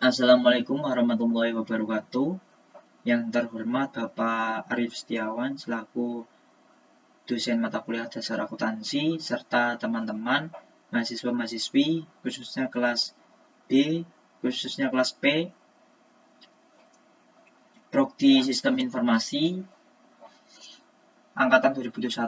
Assalamualaikum warahmatullahi wabarakatuh. Yang terhormat Bapak Arif Setiawan selaku dosen mata kuliah dasar akuntansi serta teman-teman mahasiswa-mahasiswi khususnya kelas B, khususnya kelas P, Prodi Sistem Informasi Angkatan 2021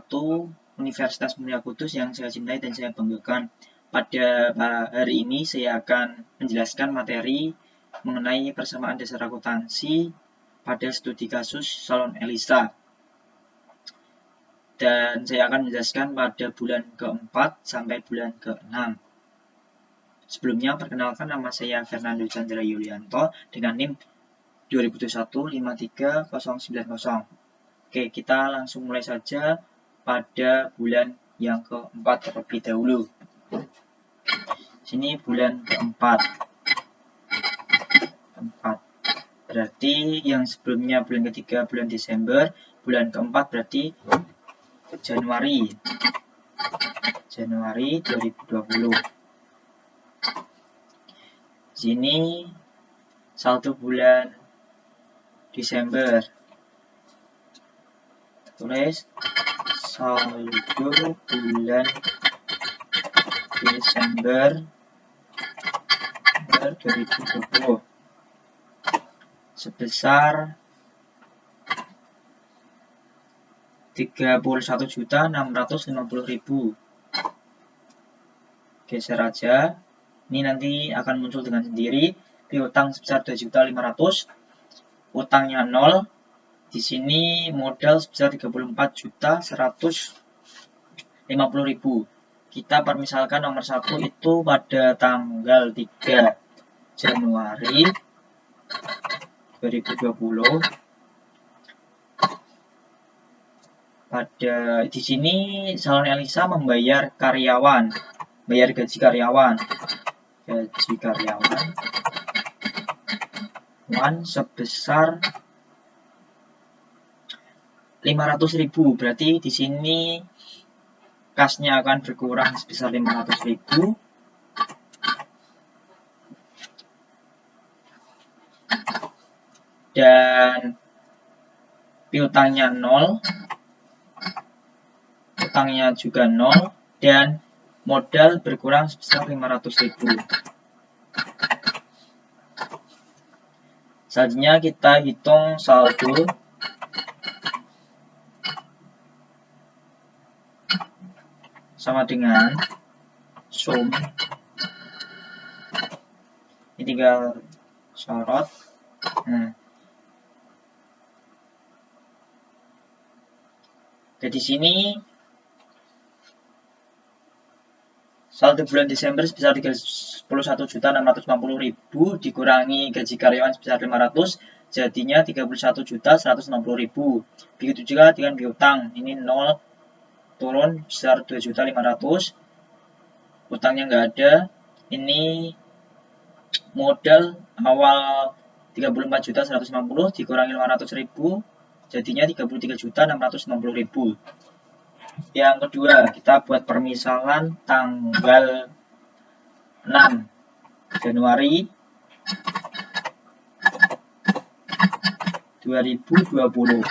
Universitas Mulia Kudus yang saya cintai dan saya banggakan. Pada hari ini saya akan menjelaskan materi mengenai persamaan dasar akuntansi pada studi kasus Salon Elisa. Dan saya akan menjelaskan pada bulan ke-4 sampai bulan ke-6. Sebelumnya, perkenalkan nama saya Fernando Chandra Yulianto dengan NIM 2021-53090. Oke, kita langsung mulai saja pada bulan yang ke-4 terlebih dahulu. Sini bulan ke-4. Berarti yang sebelumnya bulan ketiga bulan Desember, bulan ke-4 berarti Januari 2020. Sini saldo bulan Desember. Tulis saldo bulan Desember 2020 sebesar 31.650.000. Geser aja. Ini nanti akan muncul dengan sendiri. Piutang sebesar 2.500.000. Utangnya 0. Di sini modal sebesar 34.150.000. Kita permisalkan nomor 1 itu pada tanggal 3 Januari 2020. Di sini Salon Elisa membayar karyawan, gaji karyawan sebesar 500.000. Berarti di sini kasnya akan berkurang sebesar 500.000. Dan piutangnya 0. Utangnya juga 0 dan modal berkurang sebesar 500.000. Selanjutnya kita hitung saldo sama dengan sum. Ini tinggal sorot. Jadi sini saldo bulan Desember sebesar 31.650.000 dikurangi gaji karyawan sebesar 500, jadinya 31.160.000. Begitu juga dengan piutang. Ini 0 turun besar 2.500. Utangnya nggak ada. Ini modal awal 34.150 dikurangi 500.000, jadinya 33.660.000. Yang kedua, kita buat permisalan tanggal 6 Januari 2020.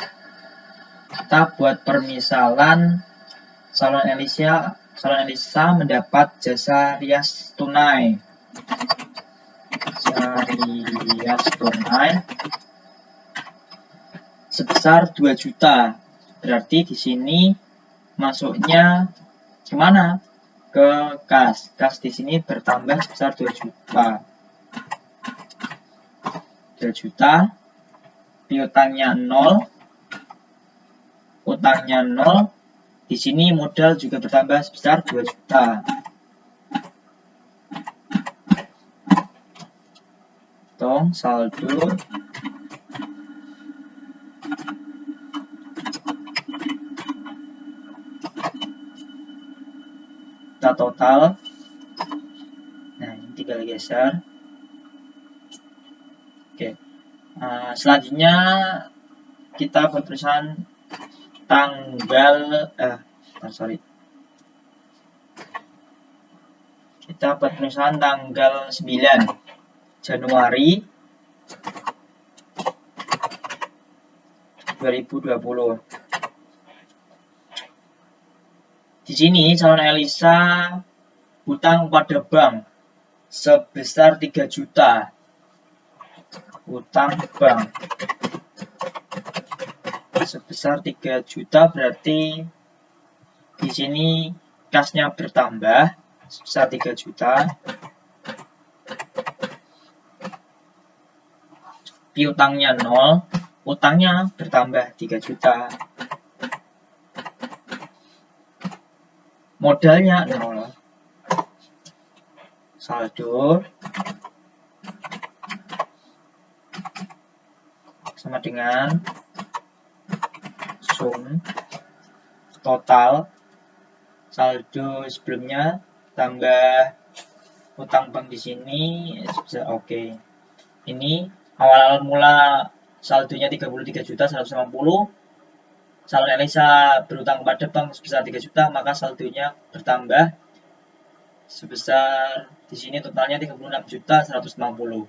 Kita buat permisalan Salon Elisa mendapat jasa rias tunai. Sebesar 2 juta. Berarti di sini masuknya kemana? Ke kas. Kas di sini bertambah sebesar 2 juta. 2 juta. Piutangnya 0. Utangnya 0. Di sini modal juga bertambah sebesar 2 juta. Hitung saldo total. Nah, ini tinggal geser. Oke. Selanjutnya kita buat tulisan tanggal kita buat tulisan tanggal 9 Januari 2020. Di sini calon Elisa hutang pada bank sebesar 3 juta. Hutang bank sebesar 3 juta berarti di sini kasnya bertambah sebesar 3 juta. Piutangnya 0, utangnya bertambah 3 juta. Modalnya 0. Saldo sama dengan sum total saldo sebelumnya tambah utang bank di sini bisa oke. Ini awal mula saldonya 33.150. Calon Elisa berutang pada bank sebesar 3 juta, maka saldonya bertambah sebesar di sini totalnya 36.150.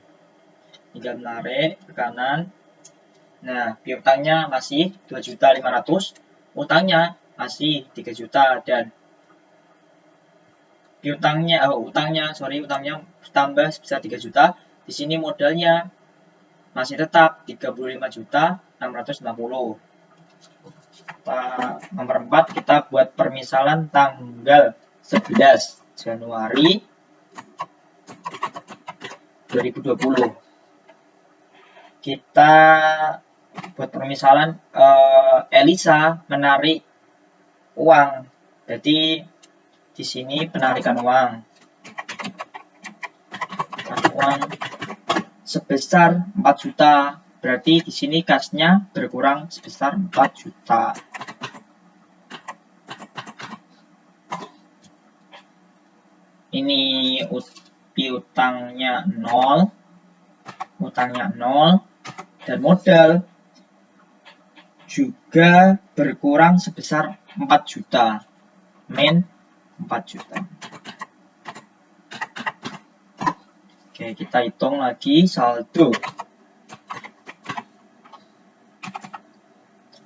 Tinggal menarik ke kanan. Nah, piutangnya masih 2.500.000, utangnya masih 3 juta dan utangnya bertambah sebesar 3 juta. Di sini modalnya masih tetap 35.650. Nomor 4 kita buat permisalan tanggal 11 Januari 2020. Kita buat permisalan Elisa menarik uang. Jadi di sini penarikan uang sebesar 4 juta. Berarti di sini kasnya berkurang sebesar 4 juta. Ini piutangnya 0, utangnya 0, dan modal juga berkurang sebesar 4 juta. Min 4 juta. Oke, kita hitung lagi saldo.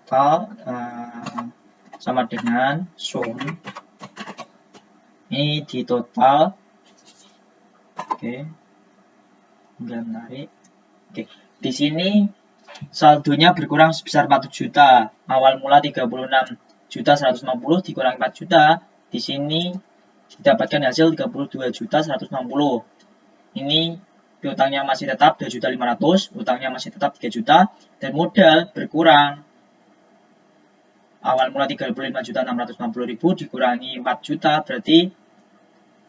Total sama dengan sum. Ini di total. Oke. Enggak menarik. Oke. Di sini saldonya berkurang sebesar 4 juta. Awal mula 36.150 dikurangi 4 juta. Di sini didapatkan hasil 32.160. Ini piutangnya masih tetap 2.500.000, utangnya masih tetap 3 juta, dan modal berkurang. Awal mula 35.650.000 dikurangi 4 juta, berarti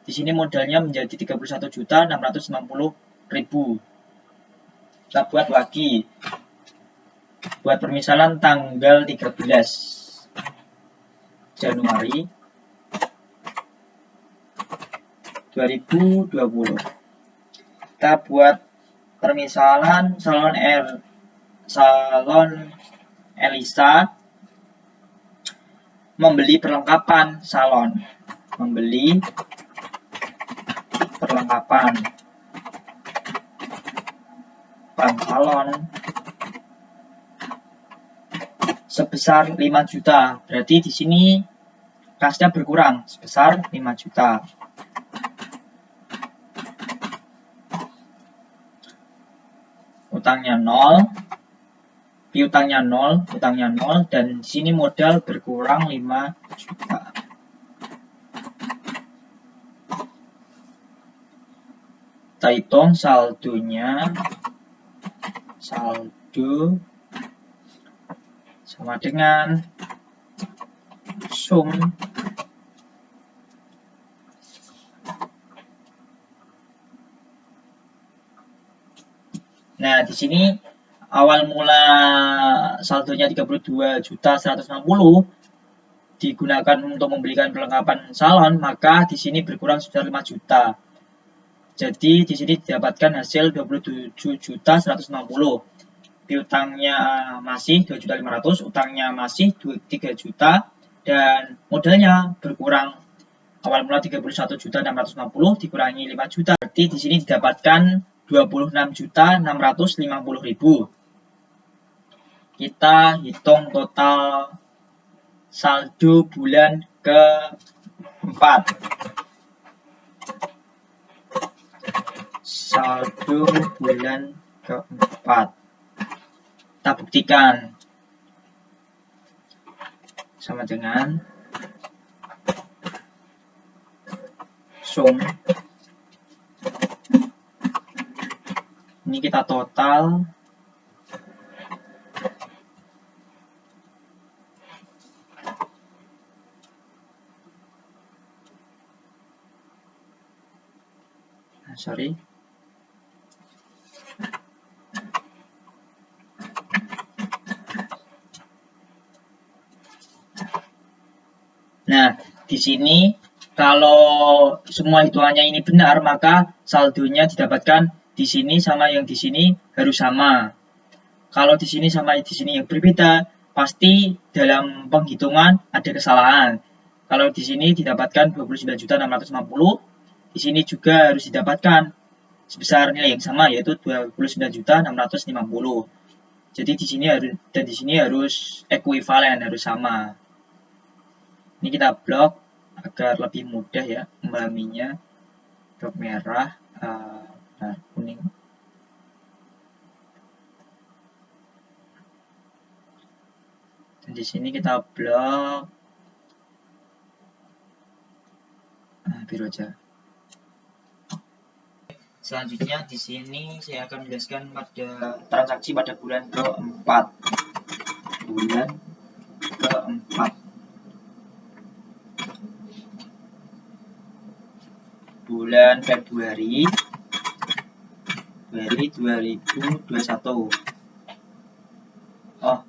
di sini modalnya menjadi 31.690.000. Kita buat lagi. Buat permisalan tanggal 13 Januari 2020. Kita buat permisalan salon Elisa membeli perlengkapan salon. Membeli perlengkapan salon sebesar 5 juta. Berarti di sini kasnya berkurang sebesar 5 juta. Utangnya 0, piutangnya 0, utangnya 0, dan di sini modal berkurang 5 juta. Kita hitung saldonya. Saldo sama dengan sum Nah, di sini awal mula saldonya 32.160 digunakan untuk membelikan perlengkapan salon, maka di sini berkurang sebesar 5 juta. Jadi di sini didapatkan hasil 27.160. Piutangnya masih 2.500.000, utangnya masih 3 juta, dan modalnya berkurang. Awal mula 31.650 dikurangi 5 juta. Berarti di sini didapatkan 26.650.000. Kita hitung total saldo bulan keempat. Saldo bulan keempat. Kita buktikan. Sama dengan sum. Ini kita total. Sorry. Nah, di sini kalau semua hitungannya ini benar, maka saldonya didapatkan di sini sama yang di sini harus sama. Kalau di sini sama di sini yang berbeda, pasti dalam penghitungan ada kesalahan. Kalau di sini didapatkan 29.650, di sini juga harus didapatkan sebesar nilai yang sama, yaitu 29.650. Jadi di sini harus dan di sini harus ekuivalen, harus sama. Ini kita blok agar lebih mudah ya memahaminya. Blok merah, kuning. Dan di sini kita blok biru aja. Selanjutnya di sini saya akan menjelaskan pada transaksi pada bulan keempat. Bulan keempat. Bulan Februari 2021. Oh,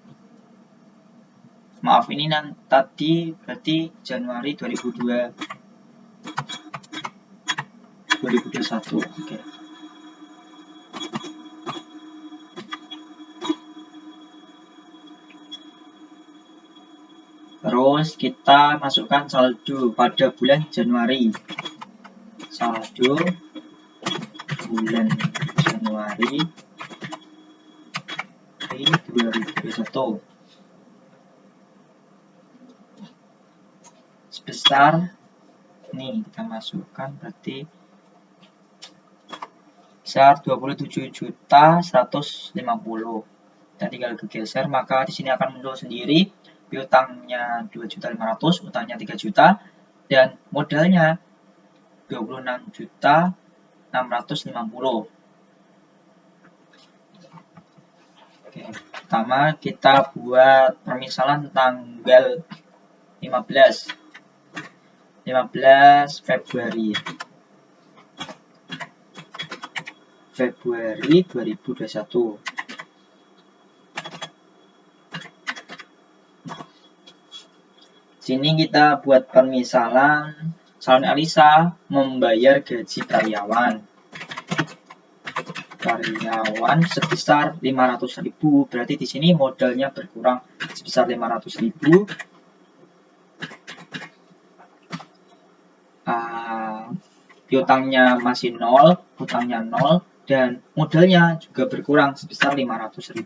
maaf, ini tadi berarti Januari 2021. Oke. Terus kita masukkan saldo pada bulan Januari. Saldo bulan Januari 2021 sebesar, nih kita masukkan berarti sebesar 27.150. Kita tinggal geser, maka di sini akan muncul sendiri piutangnya 2.500.000, utangnya 3 juta, dan modalnya 26.650. Oke, pertama kita buat permisalan tanggal 15 Februari 2021. Sini kita buat permisalan Salon Elisa membayar gaji karyawan sebesar 500.000. Berarti di sini modalnya berkurang sebesar 500.000. Piutangnya masih 0, hutangnya 0, dan modalnya juga berkurang sebesar 500.000.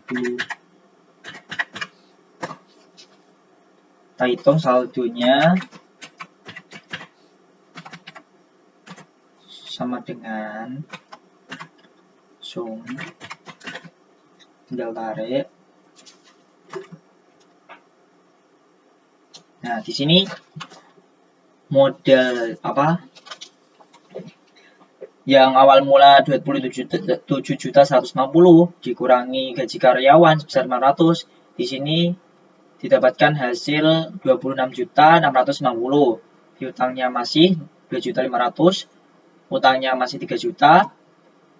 Kita hitung saldonya sama dengan sum, tinggal tarik. Nah, di sini modal yang awal mula 27.150 dikurangi gaji karyawan sebesar 500, di sini didapatkan hasil 26.650. Piutangnya masih 2.500.000, utangnya masih 3 juta,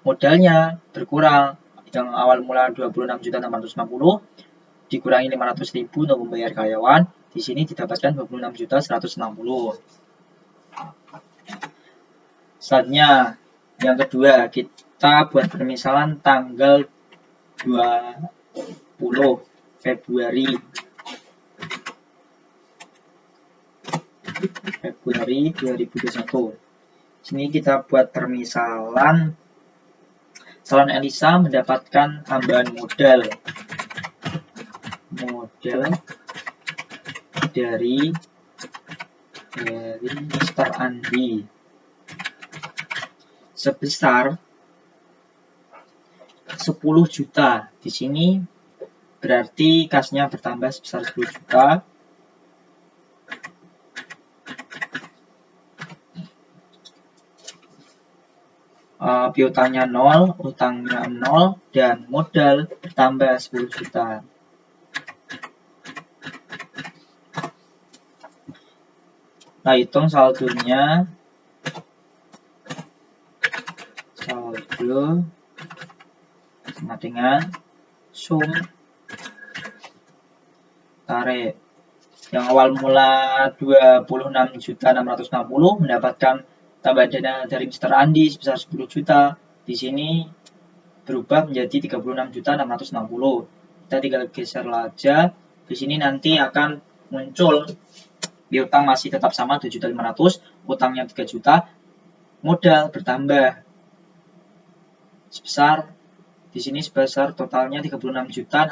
modalnya berkurang. Yang awal mula 26.650 dikurangi 500.000 untuk membayar karyawan, di sini didapatkan 26.160. Selanjutnya yang kedua, kita buat permisalan tanggal 20 Februari 2021. Sini kita buat permisalan Salon Elisa mendapatkan tambahan modal dari Mr. Andi sebesar 10 juta. Di sini berarti kasnya bertambah sebesar 10 juta. Piutangnya 0, utangnya 0, dan modal bertambah 10 juta. Nah, hitung saldonya. Saldo sama dengan sum tarik. Yang awal mula 26.660 mendapatkan tambahan dana dari Mr. Andi sebesar 10 juta. Di sini berubah menjadi 36.660. Kita tinggal geser aja. Di sini nanti akan muncul piutang masih tetap sama 7.500, utangnya 3 juta, modal bertambah sebesar di sini sebesar totalnya 36.150.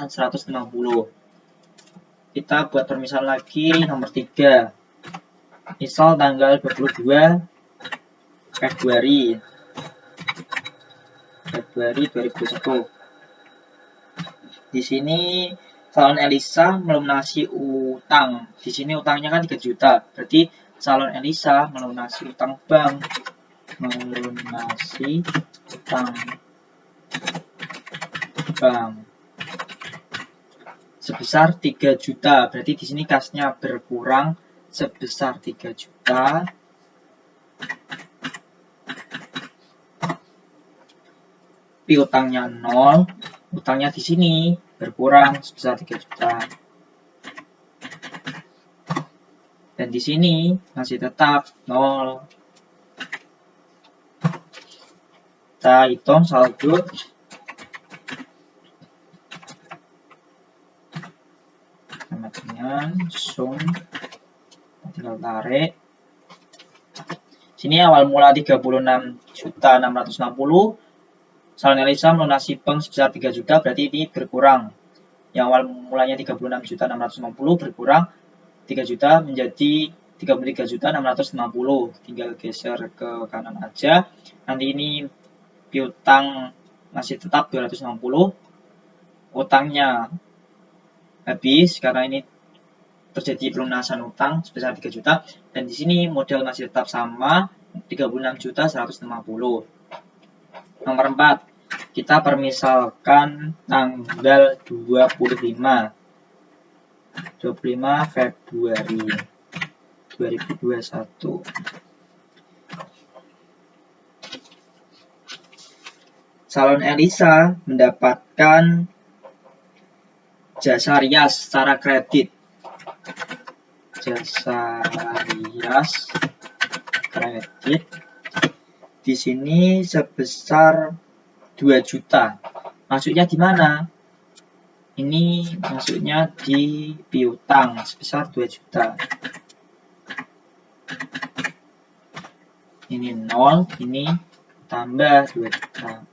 Kita buat permisalan lagi nomor 3. Misal tanggal 22 Februari 2021. Di sini Salon Elisa melunasi utang. Di sini utangnya kan 3 juta. Berarti Salon Elisa melunasi utang bank. Melunasi utang bank sebesar 3 juta. Berarti di sini kasnya berkurang sebesar 3 juta. Piutangnya 0, utangnya di sini berkurang sebesar 3 juta. Dan di sini masih tetap 0. Kita hitung saldo sama dengan sum, tinggal tarik. Sini awal mula 36.660. Salon Elisa melunasi bank sebesar 3 juta, berarti ini berkurang. Yang awal mulanya 36.660 berkurang 3 juta menjadi 33.660. Tinggal geser ke kanan aja. Nanti ini piutang masih tetap 260. Utangnya habis karena ini terjadi pelunasan utang sebesar 3 juta. Dan di sini modal masih tetap sama 36.150. Nomor 4, kita permisalkan tanggal 25 Februari 2021. Salon Elisa mendapatkan jasa rias secara kredit. Jasa rias kredit di sini sebesar 2 juta. Masuknya di mana? Ini masuknya di piutang sebesar 2 juta. Ini 0, ini tambah 2 juta.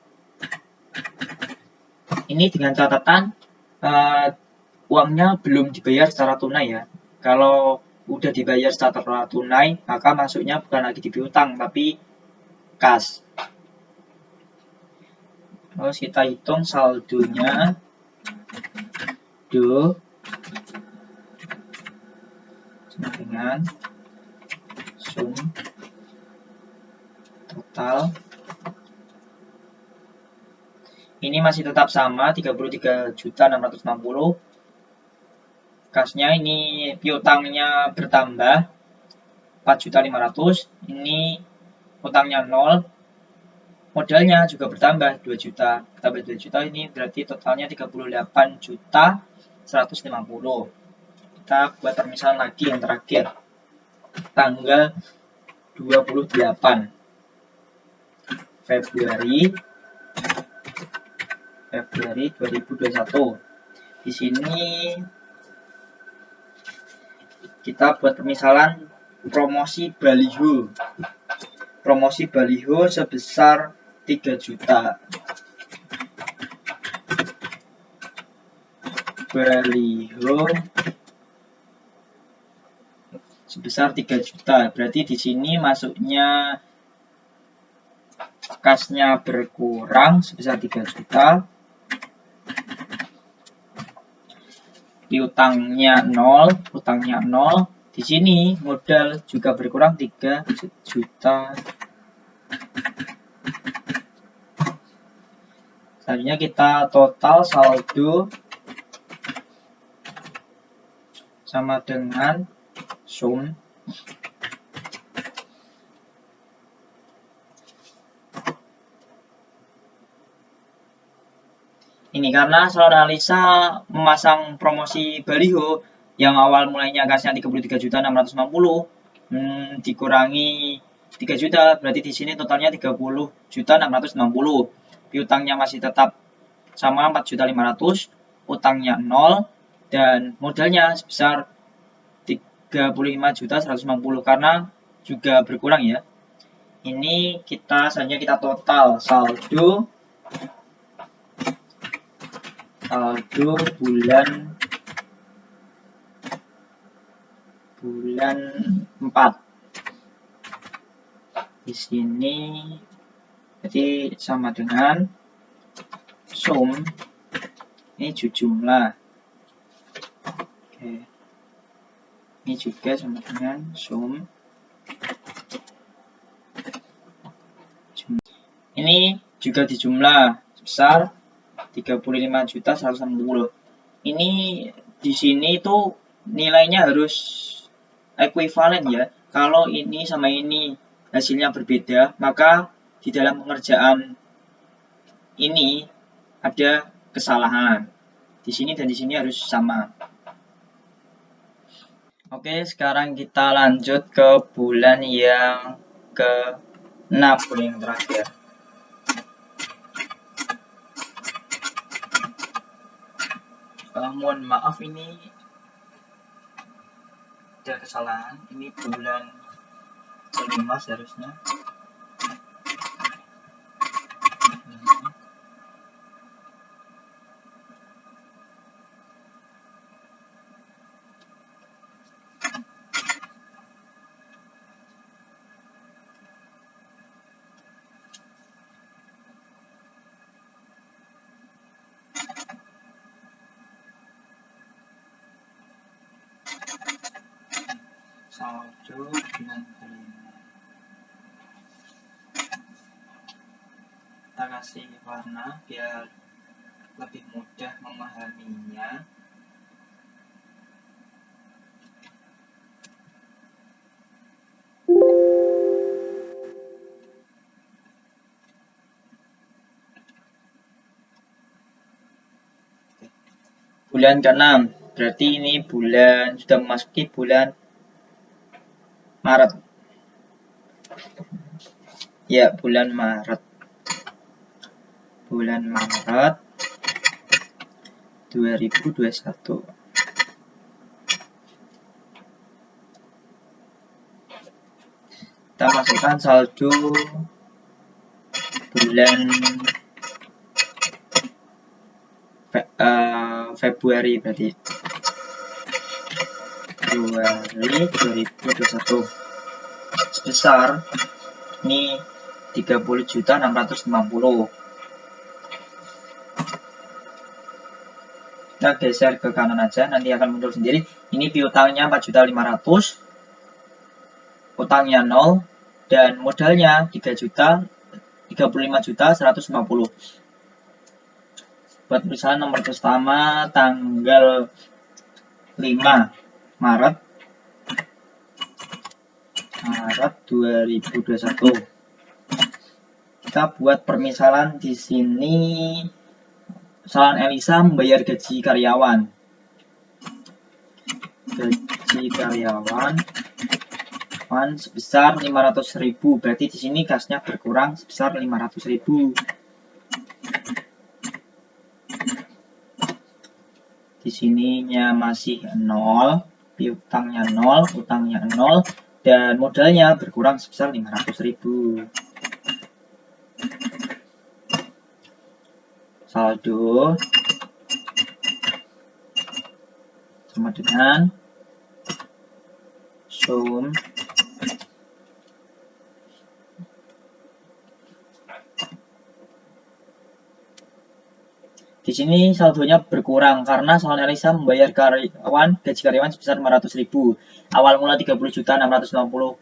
Ini dengan catatan uangnya belum dibayar secara tunai ya. Kalau udah dibayar secara tunai, maka masuknya bukan lagi di piutang, tapi kas. Terus kita hitung saldonya sama dengan sum total. Ini masih tetap sama 33.660. Kasnya ini piutangnya bertambah 4.500. Ini utangnya 0. Modalnya juga bertambah 2 juta. Tambah 2 juta ini berarti totalnya 38.150. Kita buat permisalan lagi yang terakhir. Tanggal 28 Februari 2021. Di sini kita buat permisalan promosi baliho. Promosi baliho sebesar 3 juta. baliho sebesar 3 juta. Berarti di sini masuknya kasnya berkurang sebesar 3 juta. Piutangnya 0, utangnya 0. Di sini modal juga berkurang 3 juta. Selanjutnya kita total saldo sama dengan sum ini karena selalu analisa memasang promosi baliho yang awal mulainya kasnya 33.660 dikurangi 3 juta, berarti di sini totalnya 30.660. Piutangnya masih tetap sama 4.500, utangnya 0 dan modalnya sebesar 35.150 karena juga berkurang ya. Ini selanjutnya kita total saldo bulan 4. Di sini jadi sama dengan sum ini jumlah. Oke. Ini juga sama dengan sum. Ini juga dijumlah sebesar 35.160. Ini di sini tuh nilainya harus ekuivalen ya. Kalau ini sama ini hasilnya berbeda, maka di dalam pengerjaan ini ada kesalahan. Di sini dan di sini harus sama. Oke, sekarang kita lanjut ke bulan yang ke-6, bulan yang terakhir. Mohon maaf ini ada kesalahan. Ini bulan ke-5 seharusnya. Saldo bulan ke-5. Kita kasih warna biar lebih mudah memahaminya. Bulan ke-6, berarti ini sudah memasuki bulan Maret. Ya, bulan Maret. Bulan Maret 2021. Kita masukkan saldo bulan Februari berarti. Februari 2021. Sebesar ini 30.650. Kita geser ke kanan aja, nanti akan muncul sendiri. Ini piutangnya 4.500, utangnya 0, dan modalnya 35.150. Buat misalnya nomor pertama tanggal 5 Maret 2021. Kita buat permisalan di sini. Kesalahan Elisa membayar gaji karyawan. Gaji karyawan sebesar 500.000. Berarti di sini kasnya berkurang sebesar 500.000. Di sininya masih 0, piutangnya 0, utangnya 0, dan modalnya berkurang sebesar 500.000. Saldo sama dengan sum di sini saldonya berkurang karena Salon Elisa membayar gaji karyawan sebesar 500.000. Awal mula 30.650.000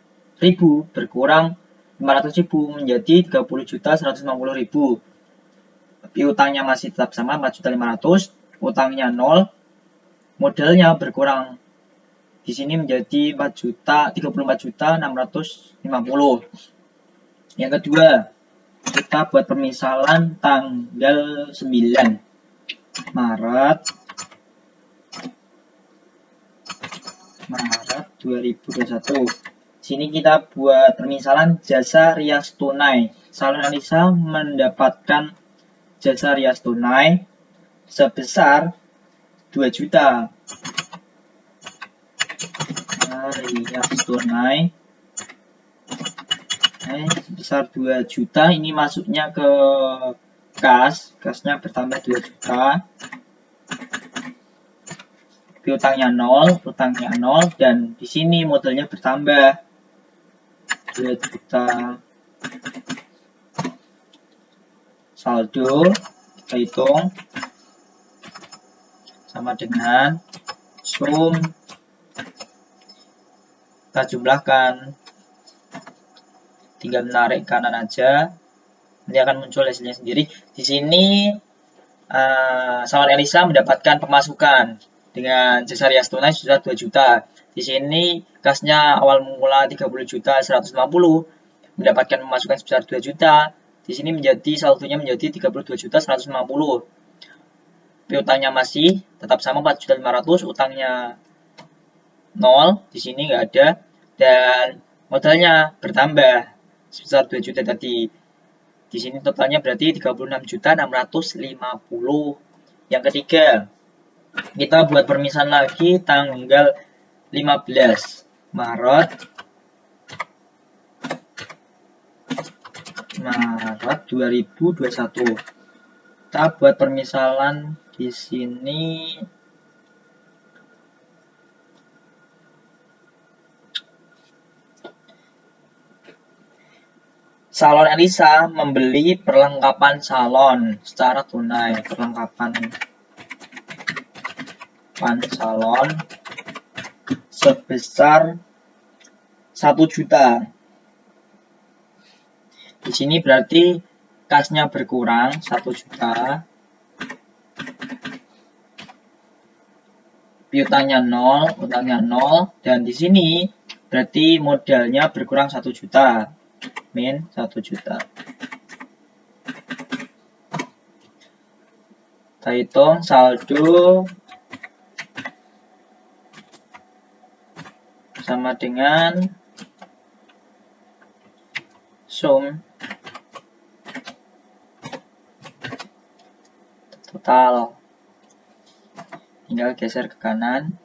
berkurang 500.000 menjadi 30.150.000. Piutangnya masih tetap sama 4.500.000, utangnya 0, modalnya berkurang. Di sini menjadi 34.650.000. Yang kedua, kita buat permisalan tanggal 9 Maret 2021. Sini kita buat permisalan jasa rias tunai. Salon Elisa mendapatkan jasa rias tunai sebesar 2 juta. Rias tunai sebesar 2 juta. Ini masuknya ke kasnya bertambah 2 juta. Piutangnya 0, utangnya 0, dan di sini modalnya bertambah 2 juta. Saldo kita hitung sama dengan sum, kita jumlahkan, tinggal menarik kanan aja, nanti akan muncul hasilnya sendiri. Di sini Salon Elisa mendapatkan pemasukan dengan jasa rias tunai sudah 2 juta. Di sini kasnya awal mula 30.150.000 mendapatkan pemasukan sebesar 2 juta. Di sini menjadi saldonya menjadi 32.150.000. Piutangnya masih tetap sama 4.500.000, utangnya 0, di sini nggak ada, dan modalnya bertambah sebesar 2 juta tadi. Di sini totalnya berarti 36.650.000. Yang ketiga, kita buat permisalan lagi tanggal 15 Maret 2021. Kita buat permisalan di sini Salon Elisa membeli perlengkapan salon secara tunai. Perlengkapan salon sebesar 1 juta. Di sini berarti kasnya berkurang 1 juta. Piutangnya 0, utangnya 0, dan di sini berarti modalnya berkurang 1 juta. Min 1 juta. Kita hitung saldo sama dengan sum total. Tinggal geser ke kanan.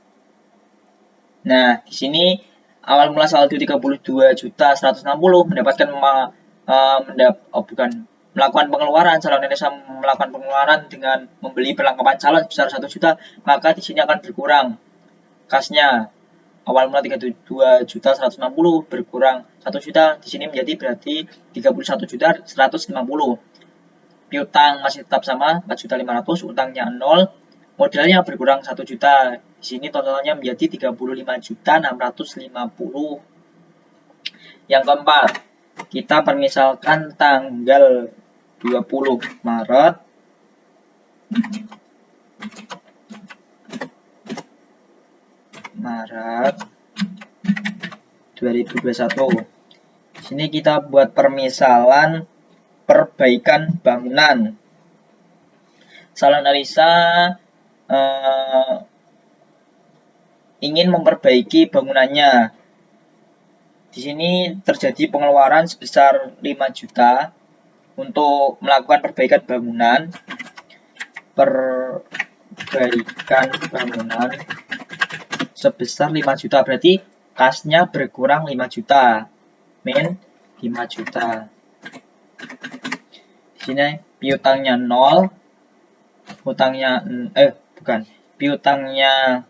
Nah, di sini awal mula saldo 32.160.000 mendapatkan melakukan pengeluaran. Salon Elisa melakukan pengeluaran dengan membeli perlengkapan salon sebesar 1 juta, maka di sini akan berkurang kasnya. Awal mula 32.160.000 berkurang 1 juta, di sini menjadi berarti 31.150.000. Piutang masih tetap sama 4.500.000, utangnya 0, modalnya berkurang 1 juta. Di sini totalnya menjadi 35.650.000. Yang keempat, kita permisalkan tanggal 20 Maret 2021. Di sini kita buat permisalan perbaikan bangunan. Salon Elisa ingin memperbaiki bangunannya. Di sini terjadi pengeluaran sebesar 5 juta untuk melakukan perbaikan bangunan. Perbaikan bangunan sebesar 5 juta, berarti kasnya berkurang 5 juta. Min 5 juta. Di sini piutangnya 0, piutangnya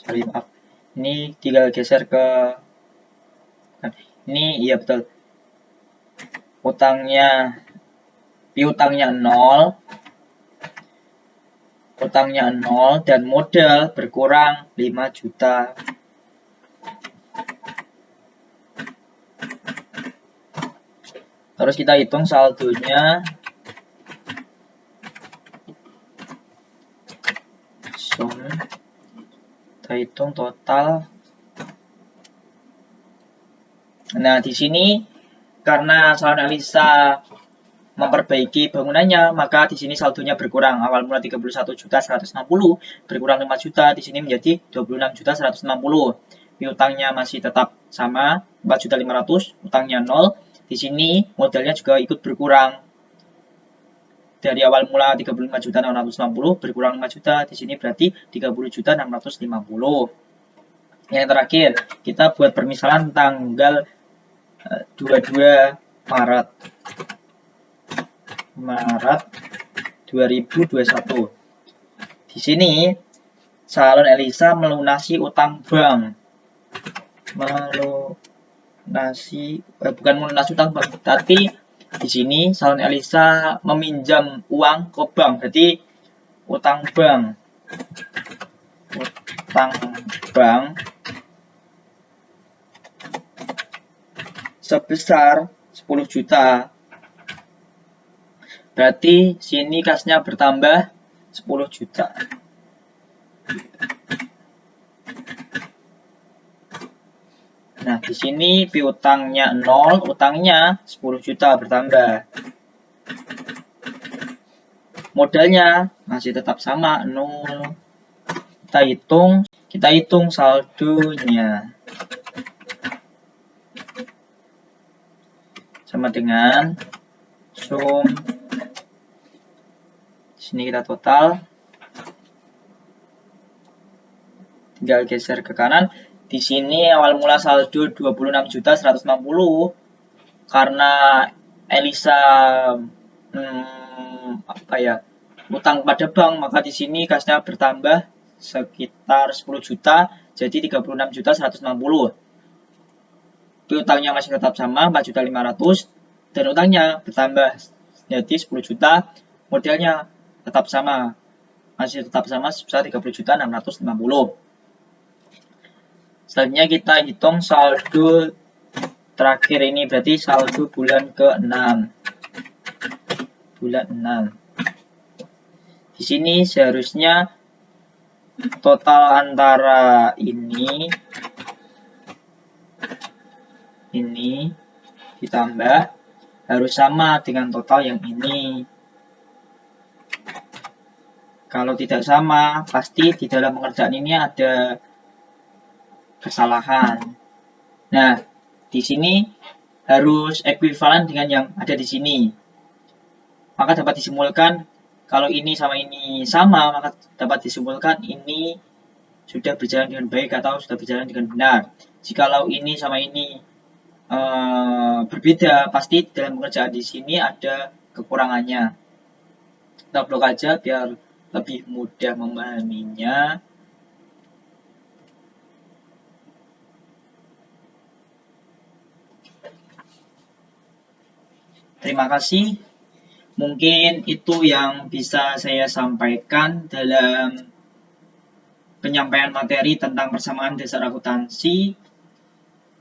sorry maaf, ini tinggal geser ke ini, iya betul, piutangnya 0, dan modal berkurang 5 juta. Terus kita hitung saldonya. Kita hitung total. Nah, di sini karena salon Elisa memperbaiki bangunannya, maka di sini saldonya berkurang. Awal mula 31.160 berkurang 5 juta, di sini menjadi 26.160. Piutangnya masih tetap sama, 4.500, utangnya 0. Di sini modalnya juga ikut berkurang. Dari awal mula 35.660 berkurang 5 juta, di sini berarti 30.650. Yang terakhir, kita buat permisalan tanggal 22 Maret 2021. Di sini salon Elisa melunasi utang bank. Bukan melunasi utang bank, tapi di sini salon Elisa meminjam uang ke bank. Berarti utang bank sebesar 10 juta. Berarti sini kasnya bertambah 10 juta. Nah, di sini piutangnya 0, utangnya 10 juta bertambah. Modalnya masih tetap sama, 0. Kita hitung saldonya. Sama dengan sum. Di sini kita total. Tinggal geser ke kanan. Di sini awal mula saldo 26.160 karena Elisa utang pada bank, maka di sini kasnya bertambah sekitar 10 juta jadi 36.160. Piutangnya masih tetap sama 4.500 dan utangnya bertambah jadi 10 juta. Modalnya tetap sama, masih tetap sama sebesar 30.650. Selanjutnya kita hitung saldo terakhir ini, berarti saldo bulan ke-6. Di sini seharusnya total antara ini ditambah harus sama dengan total yang ini. Kalau tidak sama, pasti di dalam pengerjaan ini ada kesalahan. Nah, di sini harus ekuivalen dengan yang ada di sini. Maka dapat disimpulkan kalau ini sama ini sama, maka dapat disimpulkan ini sudah berjalan dengan baik atau sudah berjalan dengan benar. Jikalau ini sama ini berbeda, pasti dalam pengerjaan di sini ada kekurangannya. Kita blok aja biar lebih mudah memahaminya. Terima kasih. Mungkin itu yang bisa saya sampaikan dalam penyampaian materi tentang persamaan dasar akuntansi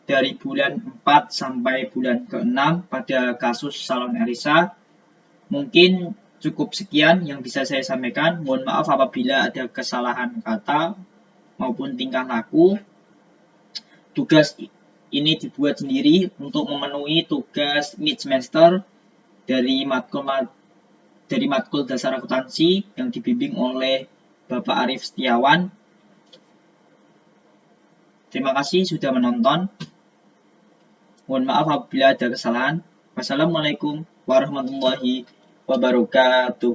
dari bulan 4 sampai bulan ke-6 pada kasus salon Elisa. Mungkin cukup sekian yang bisa saya sampaikan. Mohon maaf apabila ada kesalahan kata maupun tingkah laku. Tugas ini dibuat sendiri untuk memenuhi tugas mid semester dari matkul dasar akuntansi yang dibimbing oleh Bapak Arif Setiawan. Terima kasih sudah menonton. Mohon maaf apabila ada kesalahan. Wassalamualaikum warahmatullahi wabarakatuh.